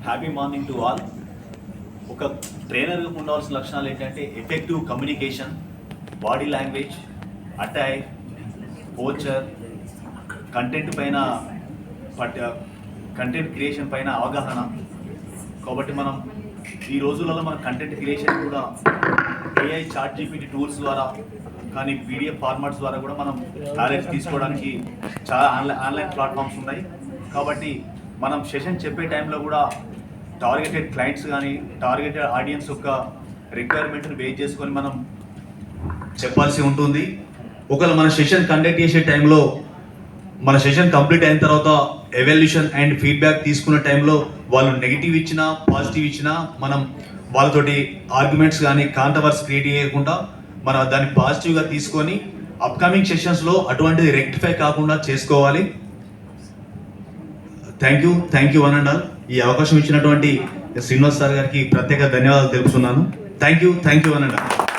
Happy morning to all. ఒక ట్రైనర్కి ఉండాల్సిన లక్షణాలు ఏంటంటే effective communication, body language, attire, posture, content creation పైన అవగాహన. కాబట్టి మనం ఈ రోజులలో మన కంటెంట్ క్రియేషన్ కూడా AI చాట్ జీపీటీ టూల్స్ ద్వారా కానీ PDF ఫార్మాట్స్ ద్వారా కూడా మనం నాలెడ్జ్ తీసుకోవడానికి చాలా ఆన్లైన్ ప్లాట్ఫామ్స్ ఉన్నాయి. కాబట్టి మనం సెషన్ చెప్పే టైంలో కూడా టార్గెటెడ్ క్లయింట్స్ కానీ టార్గెటెడ్ ఆడియన్స్ యొక్క రిక్వైర్మెంట్ని బేస్ చేసుకొని మనం చెప్పాల్సి ఉంటుంది. ఒకవేళ మన సెషన్ కండక్ట్ చేసే టైంలో మన సెషన్ కంప్లీట్ అయిన తర్వాత ఎవాల్యుయేషన్ అండ్ ఫీడ్బ్యాక్ తీసుకున్న టైంలో వాళ్ళు నెగిటివ్ ఇచ్చినా పాజిటివ్ ఇచ్చినా మనం వాళ్ళతోటి ఆర్గ్యుమెంట్స్ కానీ కాంట్రవర్సీ క్రియేట్ చేయకుండా మనం దాన్ని పాజిటివ్గా తీసుకొని అప్కమింగ్ సెషన్స్లో అటువంటిది రెక్టిఫై కాకుండా చేసుకోవాలి. Thank you one and all. ఈ అవకాశం ఇచ్చినటువంటి శ్రీనివాస్ సార్ గారికి ప్రత్యేక ధన్యవాదాలు తెలుపుతున్నాను. Thank you one and all.